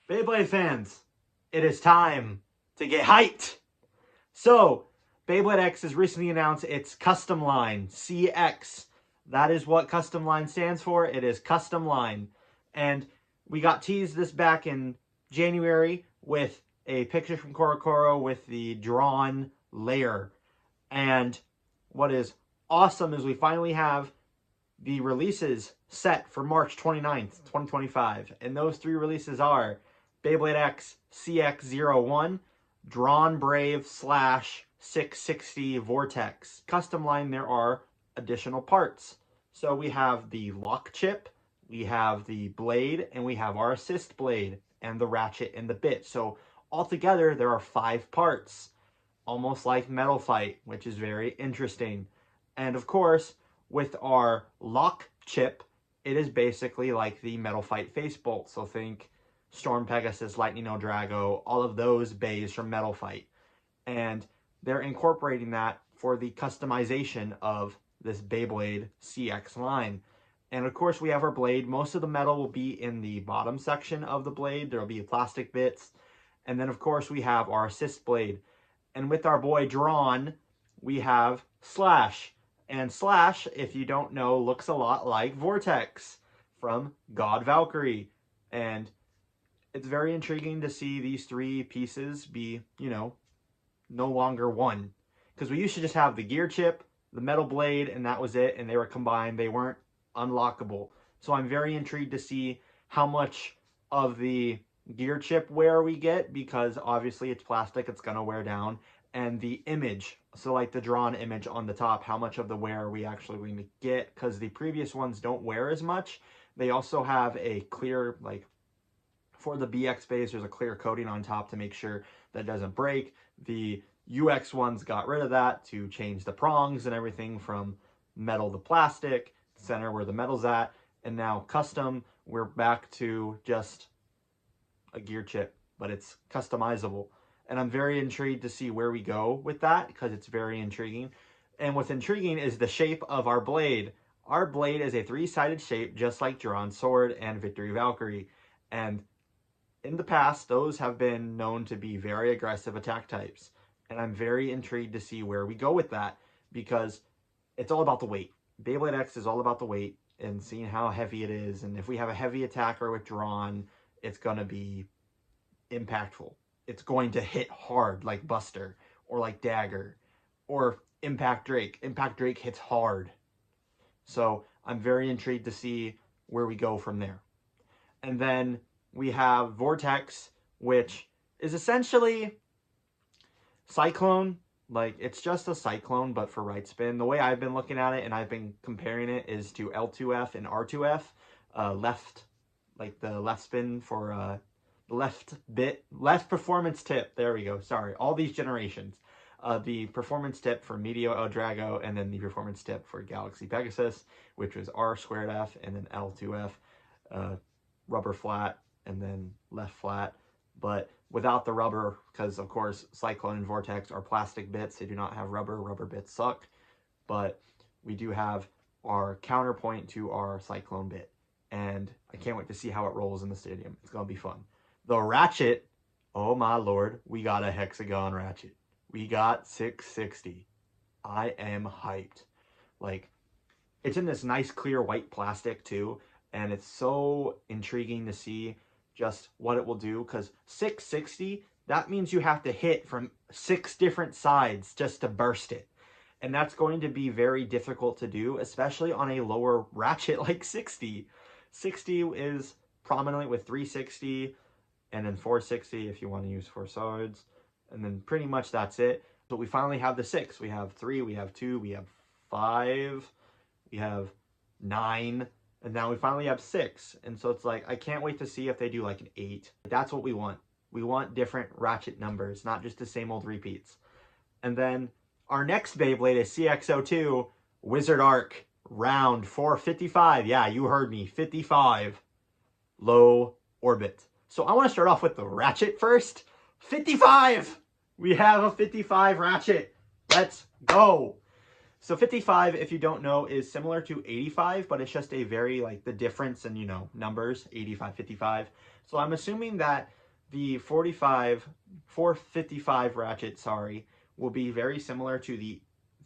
Beyblade fans, it is time to get hyped. So, Beyblade X has recently announced its custom line, CX. That is what custom line stands for. It is custom line. And we got teased this back in January with a picture from Korokoro with the drawn layer. And what is awesome is we finally have the releases set for March 29th, 2025. And those three releases are Beyblade X CX01, Dranbrave / 660 Vortex. Custom line, there are additional parts. So we have the lock chip, we have the blade, and we have our assist blade, and the ratchet and the bit. So altogether, there are 5 parts, almost like Metal Fight, which is very interesting. And of course, with our lock chip, it is basically like the Metal Fight face bolt. So think Storm Pegasus, Lightning No Drago, all of those bays from Metal Fight. And they're incorporating that for the customization of this Beyblade CX line. And of course, we have our blade. Most of the metal will be in the bottom section of the blade. There will be plastic bits. And then, of course, we have our assist blade. And with our boy Drawn, we have Slash. And Slash, if you don't know, looks a lot like Vortex from God Valkyrie. And it's very intriguing to see these 3 pieces be, no longer one. Because we used to just have the gear chip, the metal blade, and that was it. And they were combined. They weren't unlockable. So I'm very intrigued to see how much of the gear chip wear we get, because obviously it's plastic, it's going to wear down. And the image, so like the drawn image on the top, how much of the wear are we actually going to get? Because the previous ones don't wear as much. They also have a clear, for the BX base, there's a clear coating on top to make sure that it doesn't break. The UX ones got rid of that to change the prongs and everything from metal to plastic, center where the metal's at. And now custom, we're back to just a gear chip, but it's customizable. And I'm very intrigued to see where we go with that, because it's very intriguing. And what's intriguing is the shape of our blade. Our blade is a 3-sided shape, just like DranSword and Victory Valkyrie. And in the past, those have been known to be very aggressive attack types. And I'm very intrigued to see where we go with that, because it's all about the weight. Beyblade X is all about the weight and seeing how heavy it is. And if we have a heavy attacker with Drawn, it's going to be impactful. It's going to hit hard like Buster or like Dagger or Impact Drake. Impact Drake hits hard. So I'm very intrigued to see where we go from there. And then we have Vortex, which is essentially Cyclone. Like, it's just a Cyclone, but for right spin. The way I've been looking at it, and I've been comparing it, is to L2F and R2F. Left, like the left spin for left performance tip. There we go. Sorry, all these generations. The performance tip for Meteor El Drago, and then the performance tip for Galaxy Pegasus, which was R2F, and then L2F, rubber flat, and then left flat. But without the rubber, because of course Cyclone and Vortex are plastic bits. They do not have rubber. Rubber bits suck. But we do have our counterpoint to our Cyclone bit. And I can't wait to see how it rolls in the stadium. It's going to be fun. The Ratchet, oh my lord, we got a hexagon Ratchet. We got 660. I am hyped. Like, it's in this nice clear white plastic too, and it's so intriguing to see just what it will do, because 660, that means you have to hit from 6 different sides just to burst it. And that's going to be very difficult to do, especially on a lower Ratchet like 60. 60 is prominently with 360, and then 460 if you want to use 4 swords. And then pretty much that's it. But we finally have the 6. We have 3, we have 2, we have 5, we have 9, and now we finally have 6. And so it's like, I can't wait to see if they do like an 8. That's what we want. We want different Ratchet numbers, not just the same old repeats. And then our next Beyblade is CX02, Wizardarc, round 455. Yeah, you heard me, 55. Low orbit. So I want to start off with the Ratchet first. 55! We have a 55 Ratchet. Let's go. So 55, if you don't know, is similar to 85, but it's just a very, like, the difference in, you know, numbers, 85, 55. So I'm assuming that the 455 Ratchet, sorry, will be very similar to the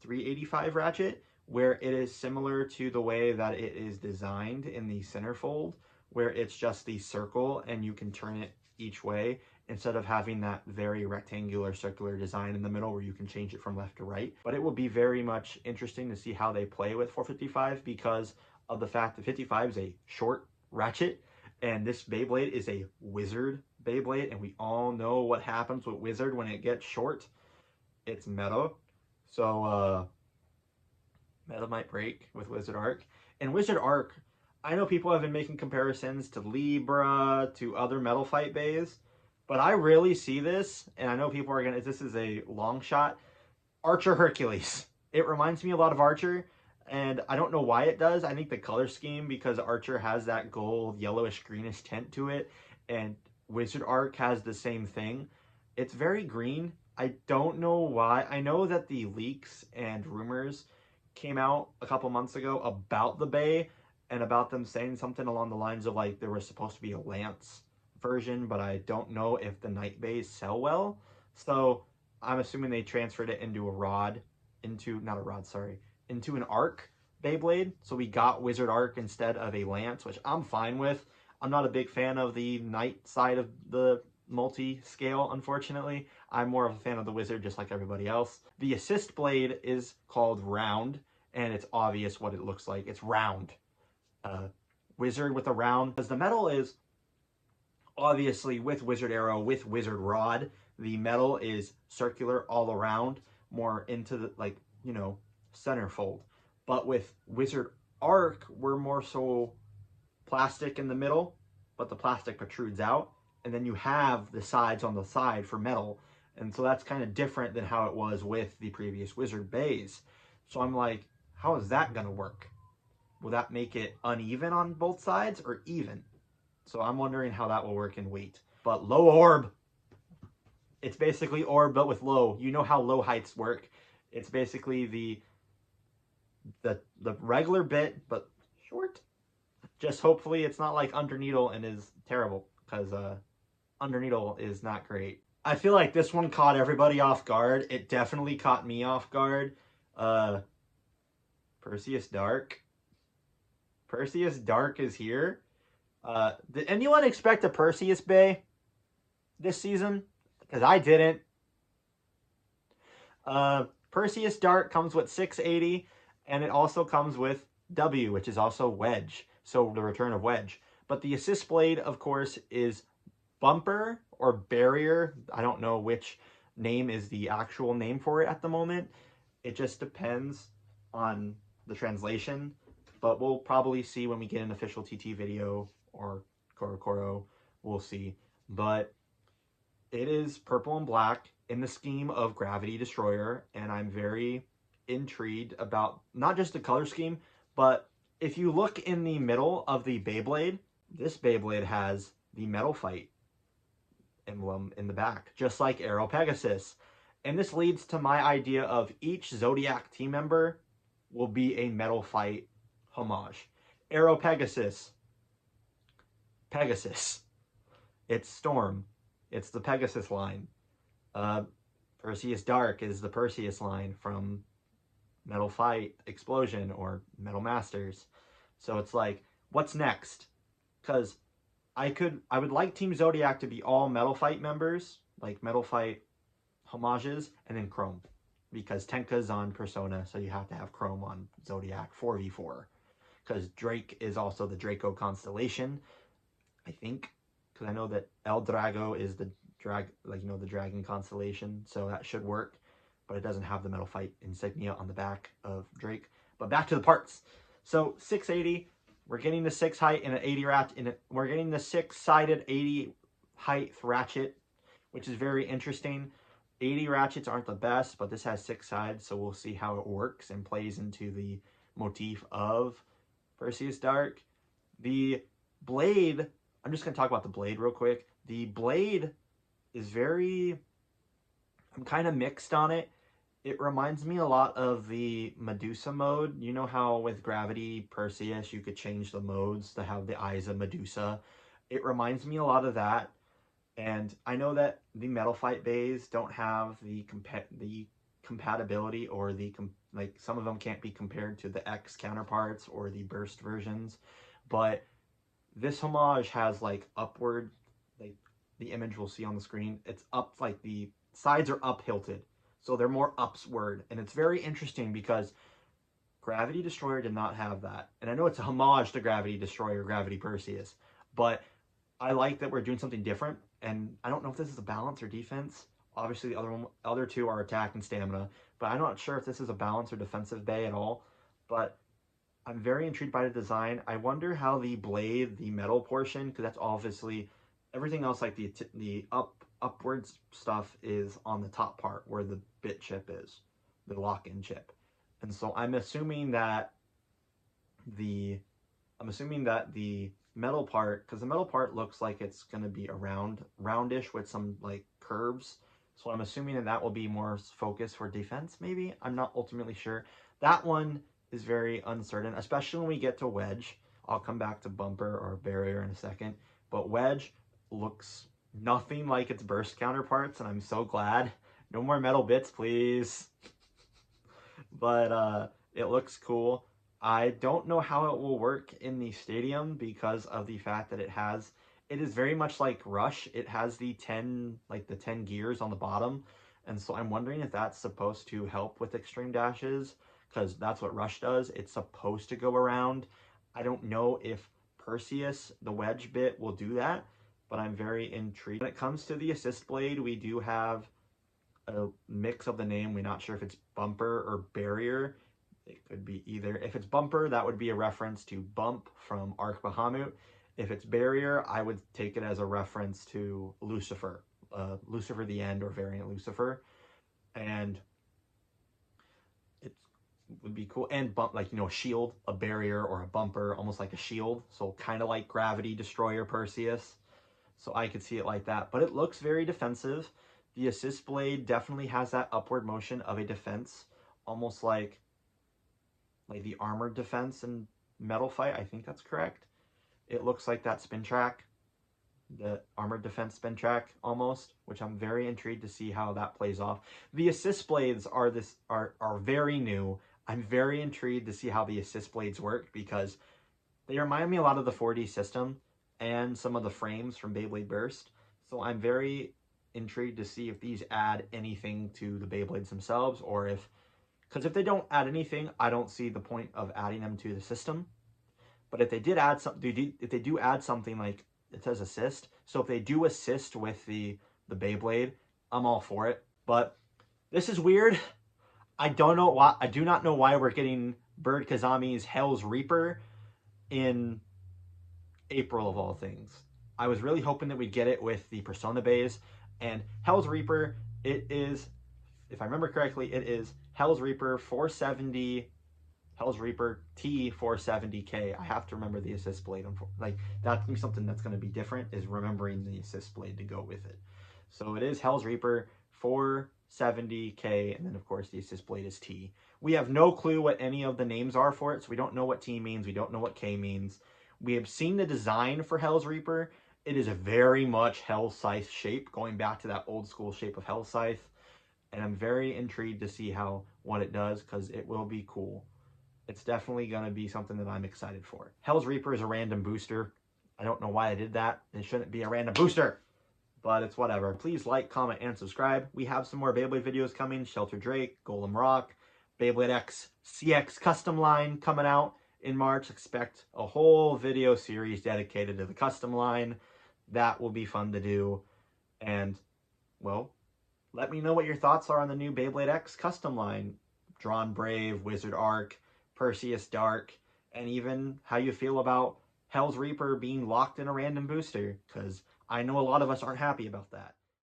385 Ratchet, where it is similar to the way that it is designed in the centerfold, where it's just the circle and you can turn it each way instead of having that very rectangular circular design in the middle where you can change it from left to right. But it will be very much interesting to see how they play with 455 because of the fact that 55 is a short Ratchet and this Beyblade is a Wizard Beyblade, and we all know what happens with Wizard when it gets short. It's meta. So meta might break with Wizardarc. And Wizardarc, I know people have been making comparisons to Libra, to other Metal Fight bays, but I really see this, and I know people are gonna, this is a long shot, Archer Hercules. It reminds me a lot of Archer, and I don't know why it does. I think the color scheme, because Archer has that gold, yellowish, greenish tint to it, and Wizardarc has the same thing. It's very green. I don't know why. I know that the leaks and rumors came out a couple months ago about the bay and about them saying something along the lines of like there was supposed to be a Lance version, but I don't know if the night bays sell well. So I'm assuming they transferred it into a rod, into an arc Beyblade. So we got Wizardarc instead of a Lance, which I'm fine with. I'm not a big fan of the night side of the multi-scale, unfortunately. I'm more of a fan of the Wizard, just like everybody else. The assist blade is called round, and it's obvious what it looks like. It's round. Wizard with a round, because the metal is obviously with Wizard Arrow, with Wizard Rod, the metal is circular all around, more into the, like, you know, centerfold. But with Wizardarc, we're more so plastic in the middle, but the plastic protrudes out, and then you have the sides on the side for metal, and so that's kind of different than how it was with the previous Wizard bays. So I'm like, how is that gonna work? Will that make it uneven on both sides or even? So I'm wondering how that will work in weight. But low orb, it's basically orb but with low. You know how low heights work. It's basically the regular bit but short. Just hopefully it's not like Underneedle and is terrible, because Underneedle is not great. I feel like this one caught everybody off guard. It definitely caught me off guard. Perseusdarc. Perseusdarc is here. Did anyone expect a Perseus Bay this season? Because I didn't. Perseusdarc comes with 680, and it also comes with W, which is also Wedge. So the return of Wedge. But the assist blade, of course, is Bumper or Barrier. I don't know which name is the actual name for it at the moment. It just depends on the translation. But we'll probably see when we get an official TT video or Korokoro. We'll see. But it is purple and black in the scheme of Gravity Destroyer. And I'm very intrigued about not just the color scheme, but if you look in the middle of the Beyblade, this Beyblade has the Metal Fight emblem in the back, just like Aero Pegasus. And this leads to my idea of each Zodiac team member will be a Metal Fight homage. Aero Pegasus. Pegasus. It's Storm. It's the Pegasus line. Perseusdarc is the Perseus line from Metal Fight Explosion or Metal Masters. So it's like, what's next? Because I would like Team Zodiac to be all Metal Fight members, like Metal Fight homages, and then Chrome. Because Tenka's on Persona, so you have to have Chrome on Zodiac 4v4. Because Drake is also the Draco constellation, I think. Because I know that El Drago is the the dragon constellation, so that should work. But it doesn't have the Metal Fight insignia on the back of Drake. But back to the parts. So 680, we're getting the 6 height and an 80 ratchet. We're getting the 6-sided 80 height Ratchet, which is very interesting. 80 ratchets aren't the best, but this has 6 sides, so we'll see how it works and plays into the motif of Perseusdarc. The blade, I'm just going to talk about the blade real quick. The blade is very, I'm kind of mixed on it. It reminds me a lot of the Medusa mode. You know how with Gravity Perseus you could change the modes to have the eyes of Medusa? It reminds me a lot of that. And I know that the Metal Fight bays don't have the compatibility, or like some of them can't be compared to the X counterparts or the burst versions, but this homage has like upward, like the image we'll see on the screen, it's up, like the sides are up hilted, so they're more upward, and it's very interesting because Gravity Destroyer did not have that. And I know it's a homage to Gravity Destroyer, Gravity Perseus, but I like that we're doing something different. And I don't know if this is a balance or defense. Obviously, the other two are attack and stamina, but I'm not sure if this is a balance or defensive bay at all. But I'm very intrigued by the design. I wonder how the blade, the metal portion, because that's obviously everything else, like the upwards stuff is on the top part where the bit chip is, the lock-in chip. And so I'm assuming that the metal part, because the metal part looks like it's going to be roundish with some like curves. So I'm assuming that that will be more focused for defense, maybe. I'm not ultimately sure. That one is very uncertain, especially when we get to Wedge. I'll come back to Bumper or Barrier in a second. But Wedge looks nothing like its burst counterparts, and I'm so glad. No more metal bits, please. But it looks cool. I don't know how it will work in the stadium because of the fact that it is very much like Rush. It has the 10 gears on the bottom. And so I'm wondering if that's supposed to help with extreme dashes, because that's what Rush does. It's supposed to go around. I don't know if Perseus, the wedge bit, will do that, but I'm very intrigued. When it comes to the assist blade, we do have a mix of the name. We're not sure if it's Bumper or Barrier. It could be either. If it's Bumper, that would be a reference to Bump from Arc Bahamut. If it's Barrier, I would take it as a reference to Lucifer. Lucifer the End, or variant Lucifer. And it would be cool. And Bump, like, you know, a shield, a barrier, or a bumper, almost like a shield. So kind of like Gravity Destroyer Perseus. So I could see it like that. But it looks very defensive. The assist blade definitely has that upward motion of a defense, almost like the armored defense in Metal Fight. I think that's correct. It looks like that spin track, the armored defense spin track almost, which I'm very intrigued to see how that plays off. The assist blades are very new. I'm very intrigued to see how the assist blades work, because they remind me a lot of the 4D system and some of the frames from Beyblade Burst. So I'm very intrigued to see if these add anything to the Beyblades themselves, or because if they don't add anything, I don't see the point of adding them to the system. But if they did add something, if they do add something, like it says assist, so if they do assist with the Beyblade, I'm all for it. But this is weird. I don't know why. I do not know why we're getting Bird Kazami's Hell's Reaper in April of all things. I was really hoping that we'd get it with the Persona bays. And Hell's Reaper, it is, if I remember correctly, it is Hell's Reaper 470, Hell's Reaper T470K. I have to remember the assist blade. Like, that's gonna be something that's going to be different, is remembering the assist blade to go with it. So it is Hell's Reaper 470K, and then of course the assist blade is T. We have no clue what any of the names are for it, so we don't know what T means, we don't know what K means. We have seen the design for Hell's Reaper. It is a very much Hell Scythe shape, going back to that old school shape of Hell Scythe. And I'm very intrigued to see what it does, because it will be cool. It's definitely going to be something that I'm excited for. Hell's Reaper is a random booster. I don't know why I did that. It shouldn't be a random booster, but it's whatever. Please like, comment, and subscribe. We have some more Beyblade videos coming. Shelter Drake, Golem Rock, Beyblade X CX custom line coming out in March. Expect a whole video series dedicated to the custom line. That will be fun to do. And, well, let me know what your thoughts are on the new Beyblade X custom line. Dranbrave, Wizardarc, Perseusdarc, and even how you feel about Hell's Reaper being locked in a random booster, because I know a lot of us aren't happy about that.